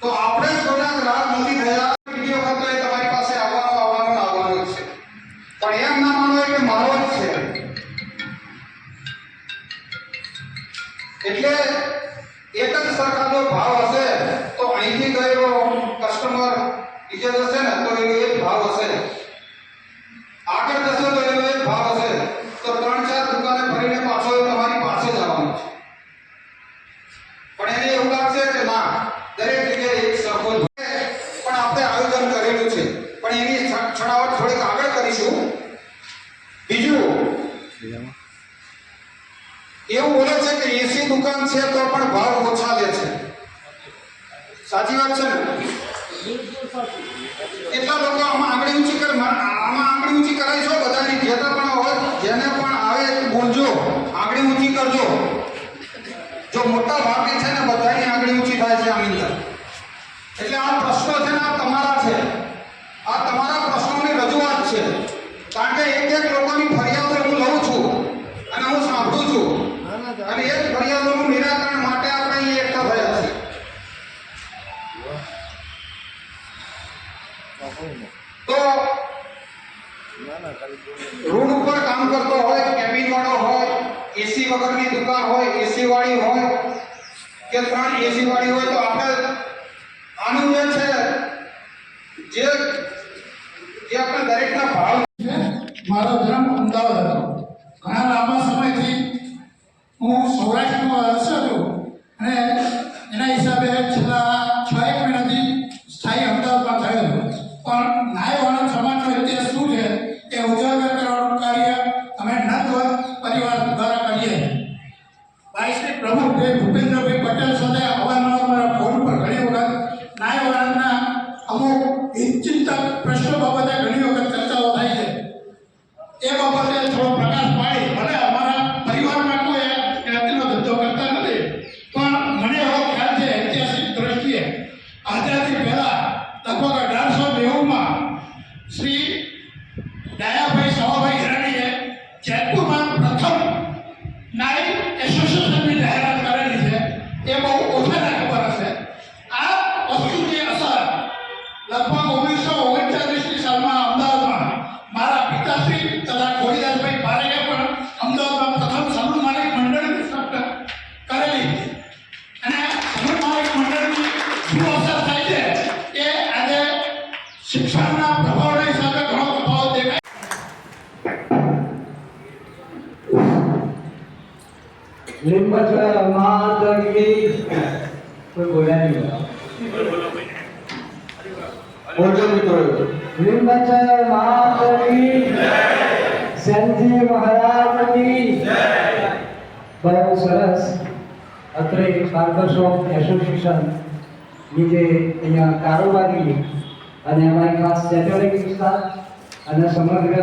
તો આપણે જ કોઈના ગ્રાહક નથી થયા બીજી વખત તો એ તમારી પાસે આવવાનો છે, પણ એમ ના માનો કે મારો જ છે. એટલે એક જ સરખા જો ભાવ હશે તો અહીંથી ગયેલો કસ્ટમર બીજે જશે ને તો એનો એક ભાવ હશે, આગળ જશે તો એનો એક ભાવ હશે, તો 3-4 દુકાને ફરીને પાછો એ તમારી પાસે જ આવવાનો છે. પણ એને એવું લાગશે કે ના દરેક જગ્યાએ એક સરખો જ પણ આપણે આયોજન કરેલું છે, પણ એની છણાવટ થોડીક આગળ કરીશું. બીજું એવું બોલે છે કે એસી દુકાન છે તો પણ ભાવ ઓછા લે છે. સાચી વાત છે ને? કેટલા લોકો આમાં આંગળી ઊંચી કરે, આમાં આંગળી ઊંચી કરાય છો બધાની, જેતા પણ હોય જેને પણ આવે બોલજો, આંગળી ઊંચી કરજો. જો મોટા ભાગની છે ને બધાની આંગળી ઊંચી થાય છે આની અંદર. એટલે આ પ્રશ્નો છે ને આ તમારા છે, આ તમારા પ્રશ્નોની રજૂઆત છે. કારણ કે એક લોકોની ફરિયાદો હું લઉં છું અને હું સાંભળું છું, અને એ ફરિયાદોનું નિરાકરણ માટે આપણે અહીં એકઠા થયા છીએ. તો રોડ ઉપર કામ કરતો હોય, કેબિન વાળો હોય, એસી વગરની દુકાન હોય, એસી વાળી હોય કે 3 એસી વાળી હોય, તો આપણે આનું જે છે જે આપણે દરેકના ભાવ. મારો જન્મ અમદાવાદ હતો. ઘણા લાંબા સમયથી હું સૌરાષ્ટ્રમાં વસ્યો છું અને એના હિસાબે છેલ્લા 6 મહિનાથી સ્થાયી અમદાવાદમાં થયો છું. પણ નાય વાળા સમાજનો ઇતિહાસ શું છે એ ઉજાગર કરવાનું કાર્ય અમે નંદ પરિવાર દ્વારા કરીએ. શ્રી પ્રમુખભાઈ ભૂપેન્દ્રભાઈ પટેલ સાથે અવારનવાર મારા ફોન પર ઘણી વખત નાય વાળાના અમુક ચિંતક પ્રશ્નો બાબતે ઘણી વખત ચર્ચાઓ થાય છે. એ બાબતે થોડો પ્રકાશ પાડી, ભલે અમારા પરિવારમાં કોઈ જ્ઞાતિનો ધંધો કરતા નથી, પણ મને એવો ખ્યાલ છે ઐતિહાસિક દ્રષ્ટિએ આઝાદી પહેલા લગભગ 1890માં શ્રી ડાયાભાઈ સવાભાઈ હિરાણીએ જયપુરમાં પ્રથમ નાય એસોસિએશનની જાહેરાત કરેલી છે. એ બહુ ઓછાને ખબર હશે. આ વસ્તુની અસર લગભગ 1939ની સાલમાં અમદાવાદમાં મારા પિતાશ્રી તથા ખોડીદાસભાઈ પારેખે પણ અમદાવાદમાં પ્રથમ સમૂહ માલિક મંડળની સ્થાપના કરેલી હતી. અને સમૂહ માલિક મંડળની શું અસર થાય છે એ આજે શિક્ષણના પ્રભાવના હિસાબે ઘણો તફાવત દેખાય. લીંબચર માતંગી કોઈ બોલ્યા નહીં. બોલજો મિત્રો. લીંબચર માતંગી સેનજી મહારાજની બહુ સરસ. અત્રે બાર્બરશોપ એસોસિએશનની જે અહીંયા કારોબારી અને અમારી ખાસ સેટેલાઇટ વિસ્તાર અને સમગ્ર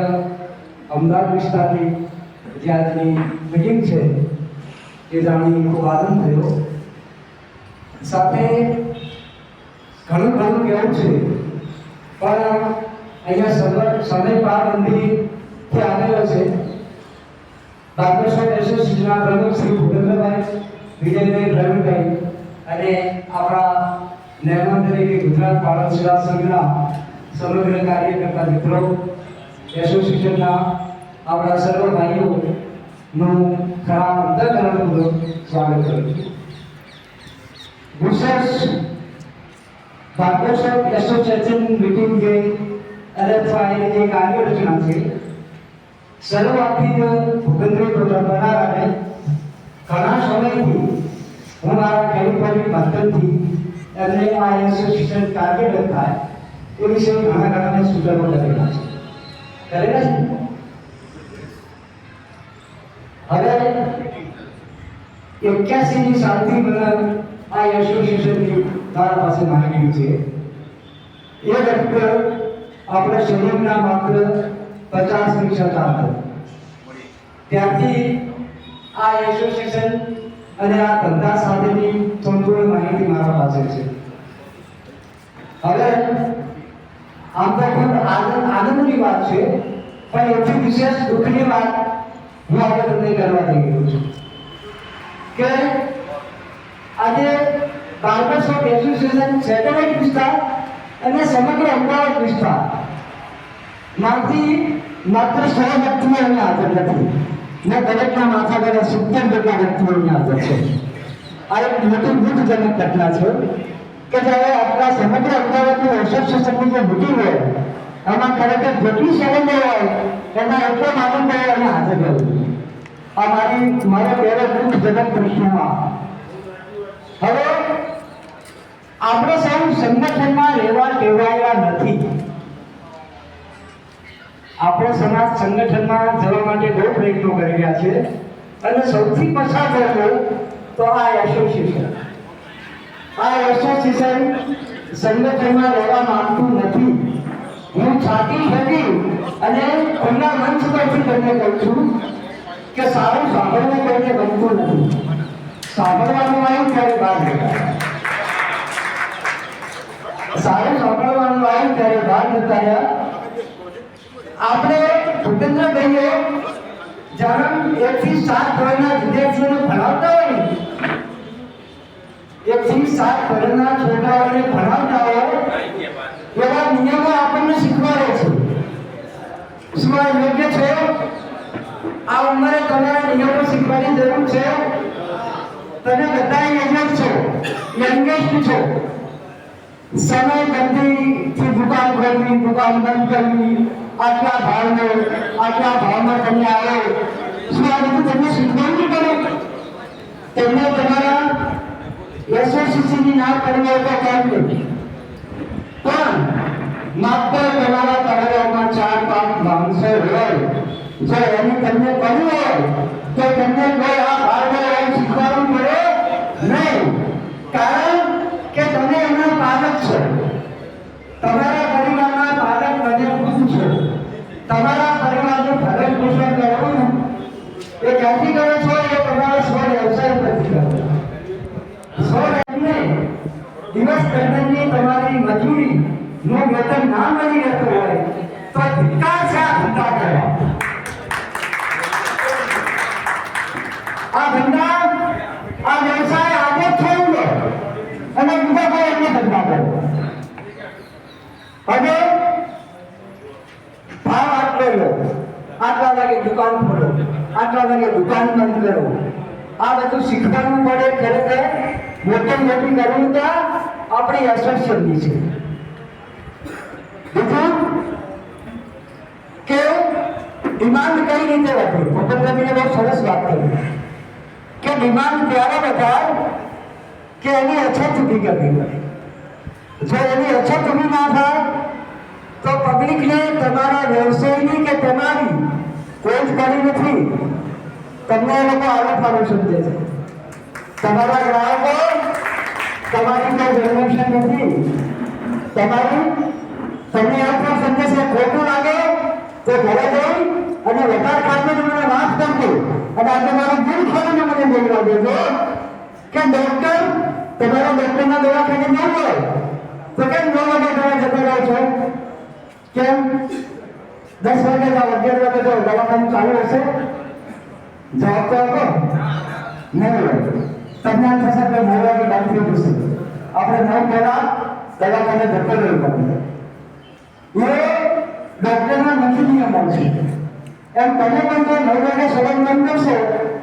અમદાવાદ વિસ્તારની જે આજની મિટિંગ છે એ જાણી ખૂબ આનંદ થયો. સાથે ઘણું કહેવું છે, પણ અહીંયા સમય પાબંદીથી આવેલો છે. બાર્બરશોપ એસોસિએશનના પ્રમુખ શ્રી ભૂપેન્દ્રભાઈ, વિજયભાઈ, પ્રવીણભાઈ અને આપણા મહેમાન તરીકે ગુજરાત બાળક સેવા સંઘના સમગ્ર કાર્યકર્તા મિત્રો, એસોસિએશનના આપણા સર્વ ભાઈઓનું ખરા અંતઃકરણપૂર્વક સ્વાગત કરું છું. વિશેષ બાર્બરશોપ એસોસિએશન મીટિંગ જે LFI જે કાર્યરચના છે, શરૂઆતથી જ ભૂપેન્દ્રભાઈ બનારાને ઘણા સમયથી હું મારા ખેડૂતોની માધ્યમથી એમને આ એસોસિએશન કાર્યરત થાય એ વિશે ઘણા સૂચનો કરેલા છે. હવે 81ની સાલથી મને આ એસોસિએશનની મારા પાસે માહિતી છે. એ વખતે આપણે શરીરના માત્ર 50ની છતાં હતો. ત્યારથી આ એસોસિએશન અને આ ધંધા સાથેની સંપૂર્ણ માહિતી મારા પાસે છે. હવે આમ તો ખૂબ આનંદની વાત છે, પણ એથી વિશેષ દુઃખની વાત હું આજે તમને કરવા જઈ રહ્યો છું કે આજે કાઉન્ટર્સ ઓફ એસોસિએશન સેટેલાઇટ વિસ્તાર અને સમગ્ર અમદાવાદ વિસ્તાર માંથી માત્ર 100 વ્યક્તિઓ અહીંયા હાજર નથી ને દરેકના માથા પર 70 જેટલા વ્યક્તિઓ અહીંયા હાજર છે. આ એક મોટી દુઃખજનક ઘટના છે કે જ્યારે આપણા સમગ્ર અમદાવાદની એસોસિએશનની જે મિટિંગ હોય એમાં ખરેખર જેટલી સેલેન્ડર હોય એના એટલો માનવ અહીંયા હાજર રહ્યું. આ મારો પહેલો દુઃખજનક પ્રશ્નમાં. હવે આપણે સૌ સંગઠનમાં રહેવા ટેવાયેલા નથી. આપણો સમાજ સંગઠનમાં જવા માટે બહુ પ્રયત્નો કરી રહ્યા છે અને સૌથી પછાત હોય તો આ એસોસિએશન. આ એસોસિએશન સંગઠનમાં રહેવા માંગતું નથી. હું છાતી ઠેકી અને ખુલ્લા મંચ પરથી તમને કહું છું કે સારું સાંભળવું કોઈને ગમતું નથી. સાંભળવાનું આવ્યું ત્યારે બહાર નીકળ્યા. સારું સાંભળવાનું આવ્યું ત્યારે બહાર નીકળ્યા. આપણે ભૂપેન્દ્રભાઈએ જ્યારે 1 થી 7 ધોરણના વિદ્યાર્થીઓને ભણાવતા હોય ને 1 થી 7 ધોરણના છોકરાઓને ભણાવતા હોય એવા નિયમો આપણને શીખવાડે છે. શું આ યોગ્ય છે? આ ઉંમરે તમારે નિયમો શીખવાની જરૂર છે. તમે બધા યંગ છો, યંગેસ્ટ છો. સમય બંધીથી દુકાન ખોલવી, દુકાન બંધ કરવી, આટલા ભાવમાં તમે આવો. શું આ બધું તમને શીખવાનું પડે? તમને તમારા એસોસિએશનની ના કરવી હોય તો કેમ નહીં? પણ માત્ર તમારા પરિવારમાં 4-5 માણસો હોય જો એની તમને કરવું હોય તો તમને કોઈ આ ભાવમાં શીખવાનું પડે નહીં. કારણ કે તમે એમના પાલક છો. તમારા પરિવારના પાલક બને ખુદ છો. તમારા પરિવારનું ભરણ પોષણ કરવું એ ક્યાંથી કરો છો? એ તમારો સ્વ વ્યવસાય પરથી કરો. દિવસ દરમિયાનની તમારી મજૂરી નું વેતન ના મળી રહેતું હોય તો ધિક્કાર છે આ ધંધા કરવા. આ ધંધા, આ વ્યવસાય આજે છોડી દો અને બીજા કોઈ અન્ય ધંધા કરો. હવે ભાવ આટલો લો, આટલા વાગે દુકાન ખોલો, આટલા વાગે દુકાન બંધ કરો. આ બધું શીખવાનું પડે. ખરેખર મોટી કરવું તો આપણી એસોસિએશનની છે. બીજું કે ડિમાન્ડ કઈ રીતે વધે? ભૂપેન્દ્રભાઈએ બહુ સરસ વાત કરી કે ડિમાન્ડ ત્યારે વધારે કે એની અછત ઊભી કરવી પડે. જો એની અછત ઊભી ના થાય તો પબ્લિકને તમારા વ્યવસાયની કે તમારી કોઈ જ કરી નથી. તમને એ લોકો આવું સમજે છે. તમારા ગ્રાહકો તમારી કોઈ જનરેશન નથી. તમને આ પણ સમજે છે ખોટું લાગે તો ઘરે જઈ અને વધારે ખાતે મને માફ કરજો અને આજે મારું દિલ ખોલીને મને બોલવા દેજો કે ડોક્ટર તમારા ડોક્ટરના દવાખાને ન હોય તો કેમ 9 વાગે તમે જતા રહો છો? કેમ 10 વાગે જાઓ, 11 વાગે જાઓ, દવાખાનું ચાલુ હશે? જવાબ તો આપો. નહીં હોય. તમને એમ થશે કે 9 વાગે બંધ થઈ જશે, આપણે 9 પહેલા દવાખાને જતો રહેવું પડે. એ ડોક્ટરના નથી નિયમો છે. એમ તમે પણ જો 9 વાગે સવારે બંધ કરશો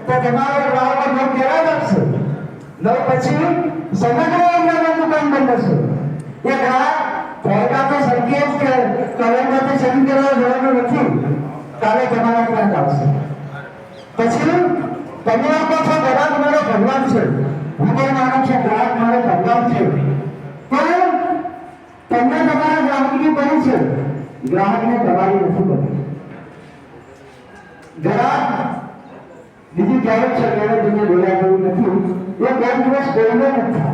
તો તમારો ગ્રાહકો 9 પહેલા જ આપશે. 9 પછી સમગ્ર અમદાવાદ દુકાન બંધ હશે. એ ગ્રાહક ફોરકા તો સંકેત કે કલેન્ડરથી શરૂ કરવા જવાનું નથી. કાલે તમારા ત્યાં આવશે. પછી તમે આપો છો ગ્રાહક મારો ભગવાન છે. હું પણ માનું છું ગ્રાહક મારો ભગવાન છે. પણ તમને તમારા ગ્રાહકની પડી છે, ગ્રાહકને તમારી નથી પડી. ગ્રાહક બીજી કહેવત છે, કહેવત તમને બોલ્યા જેવું નથી. એ 2 દિવસ બોલવે નથી.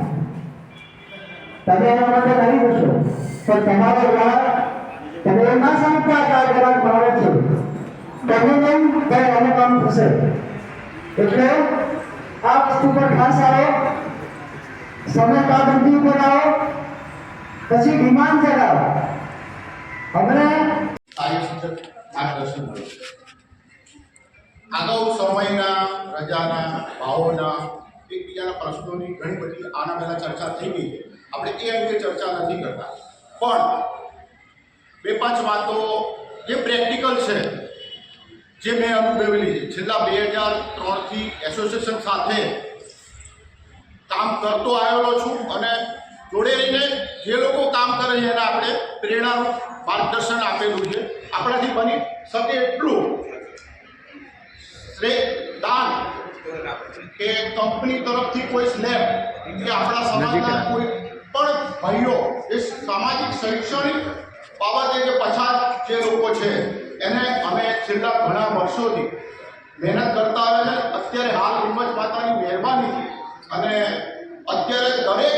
તમે એના માટે કરી દો પણ તમારો ગ્રાહક તમે એમ ના સમજતા કે આ ગ્રાહક મારો છે. તમે નહીં ત્યારે એને કામ થશે. એટલે આ વસ્તુ પર ખાસ આવો, સમય પાબંદી ઉપર આવો, પછી ડિમાન્ડ જગાવો. હમણાં માર્ગદર્શન મળ્યું. અગાઉ સમયના, રજાના, ભાવોના એકબીજાના પ્રશ્નોની ઘણી બધી આના પહેલાં ચર્ચા થઈ ગઈ છે. આપણે એ અંગે ચર્ચા નથી કરતા, પણ બે પાંચ વાતો જે પ્રેક્ટિકલ છે, જે મેં અનુભવેલી છે. છેલ્લા 2003થી એસોસિએશન સાથે કામ કરતો આવેલો છું અને જોડે રહીને જે લોકો કામ કરે છે એને આપણે પ્રેરણાનું માર્ગદર્શન આપેલું છે. આપણાથી બની શકે એટલું દાન કે કંપની તરફથી કોઈ સ્લેબ કે આપણા સમાજના કોઈ પણ ભાઈઓ એ સામાજિક શૈક્ષણિક બાબતે જે પછાત જે લોકો છે એને અમે છેલ્લા ઘણા વર્ષોથી મહેનત કરતા આવેલા. અત્યારે હાલ હિંમત માતાની મહેરબાનીથી અને અત્યારે દરેક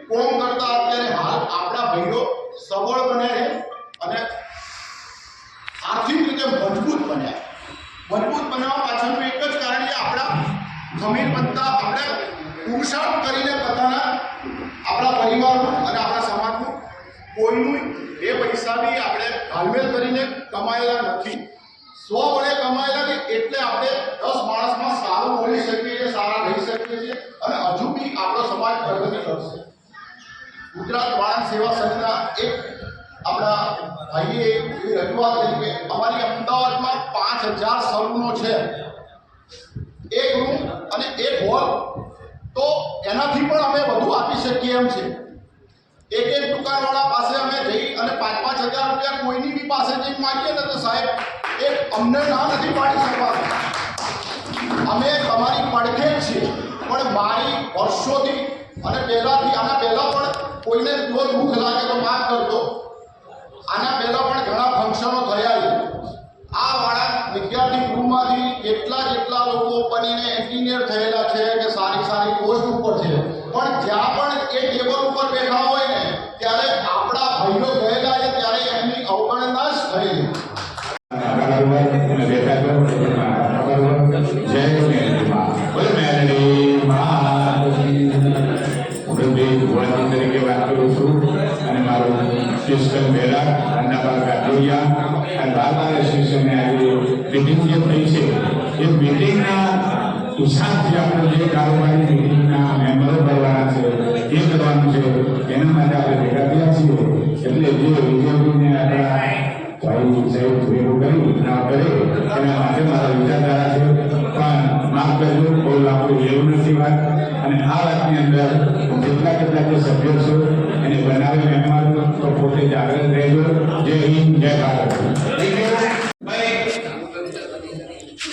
કોમ કરતા અત્યારે હાલ આપણા ભાઈઓ સબળ બન્યા છે અને આર્થિક રીતે મજબૂત બન્યા. મજબૂત બનવા પાછળનું એક જ કારણ કે આપણા જમીન બનતા આપણે પુરુષાર્થ કરીને બધાના આપણા પરિવારનું અને આપણા સમાજનું કોઈનું એ પૈસા બી આપણે ઘાલમેલ કરીને કમાયેલા નથી. સ્વ વડે કમાયેલા ને એટલે આપણે 10 માણસમાં સારું બોલી શકીએ છીએ, સારા રહી શકીએ છીએ અને હજુ બી આપણો સમાજ પ્રગતિ કરશે. ગુજરાત વાળંદ સેવા સંઘના એક આપણા ભાઈએ એવી રજૂઆત કરી કે અમારી અમદાવાદમાં 5000 સલૂનો છે, એક રૂમ અને એક હોલ, તો એનાથી પણ અમે વધુ આપી શકીએ એમ છે. એક દુકાનવાળા પાસે અમે જઈ અને 5-5 હજાર રૂપિયા કોઈની બી પાસે જઈ માંગીએ ને તો સાહેબ એ અમને ના નથી પાડી શકવાનું. અમે તમારી પડખે જ છીએ, પણ મારી વર્ષોથી અને પહેલાંથી આના પહેલાં પણ કોઈને જો દુઃખ લાગે તો માફ કરજો. આના પહેલાં પણ ઘણા ફંક્શનો થયા છે. આ વાળા વિદ્યાર્થી ગૃહમાંથી કેટલા લોકો બનીને એન્જિનિયર થયેલા છે કે સારી પોસ્ટ ઉપર છે, પણ જ્યાં પણ એ ટેબલ ઉપર બેઠા હોય ને ત્યારે આપણા ભાઈઓ ગયેલા છે ત્યારે એમની અવગણના જ થયેલી. તરીકે વાત કરું છું અને મારું સિસ્ટમ બેરા અંડાબાગ કાટોડિયા અને બારબાર એસોસિએશનની આજે મિટિંગ જે થઈ છે એ મિટિંગના ઉત્સાહથી આપણે જે કારોબારી મિટિંગના મેમ્બરો કરવાના છે એ કરવાનું છે, એના માટે આપણે ભેગા થયા છીએ. એટલે જે વિજયભાઈને આપણા ભાઈ સાહેબ ભેગું કરી ના કરે એના માટે મારા વિચારધારા છે. પણ માફ કરજો, બહુ લાંબુ એવું નથી વાત. અને આ વાતની અંદર કેટલા જે સભ્યો છો એને બનાવે મહેમાન તો પોતે જાગૃત રહેજો. જય હિન્દ, જય ભારત.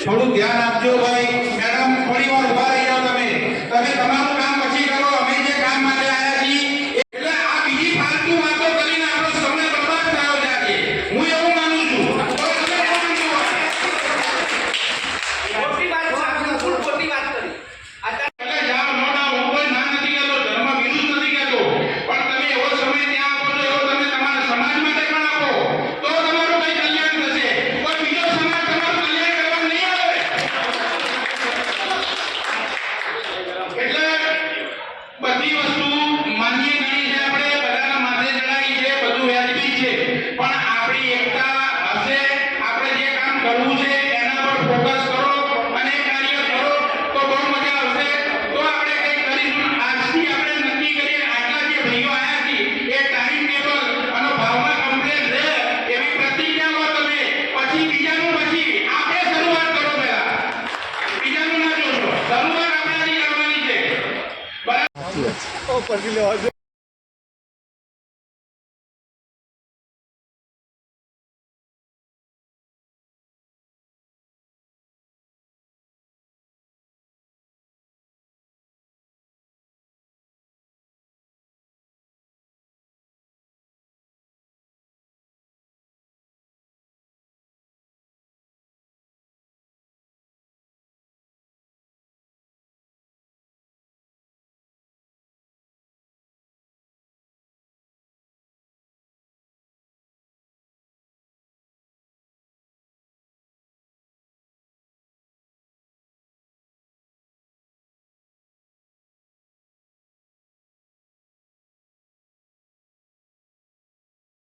થોડું ધ્યાન આપજો ભાઈ. મેડમ થોડી વાર ઉભા રહી જાઓ. તમે તમારું કામ પછી કરો. અમે જે કામ માટે આવ્યા છીએ એટલે આ બીજી ફાલતુ વાતો કરીને આપણો સમય બરબાદ થયો છે આજે. હું એવું માનું છું. ખોટી વાત છે, આપણે ફૂલ ખોટી વાત કરી. એટલે જાઓ, નો ડાઉટ. હું કોઈ ના નથી કહેતો, ધર્મ વિરુદ્ધ નથી કહેતો, પણ તમે એવો સમય ત્યાં આપો છો એવો તમે તમારા સમાજ માટે પણ આપો તો તમારું કઈ કલ્યાણ થશે. કોઈ બીજો સમાજ તમારું કલ્યાણ કરવા નહીં આવે. એટલે બધી વસ્તુ માન્ય ગણી છે, આપણે બધાના માથે ચડાવી છે, બધું વ્યાજબી છે, પણ આપણી એકતા હશે. આપણે જે કામ કરવું છે એના પર ફોકસ કરો અને કાર્ય કરો તો બહુ મજા આવશે. તો આપણે કંઈક કરીશું. આજથી આપણે નક્કી કરીએ આટલા જે ભાઈઓ આવ્યા છીએ એ ટાઈમ ટેબલ અને ભાવમાં કમ્પ્લેટ રહે એવી પ્રતિજ્ઞા લો તમે. પછી બીજાનું પછી આપણે શરૂઆત કરો. પહેલા બીજાનું ના જોશો, શરૂઆત આપણાથી કરવાની છે. બરાબર.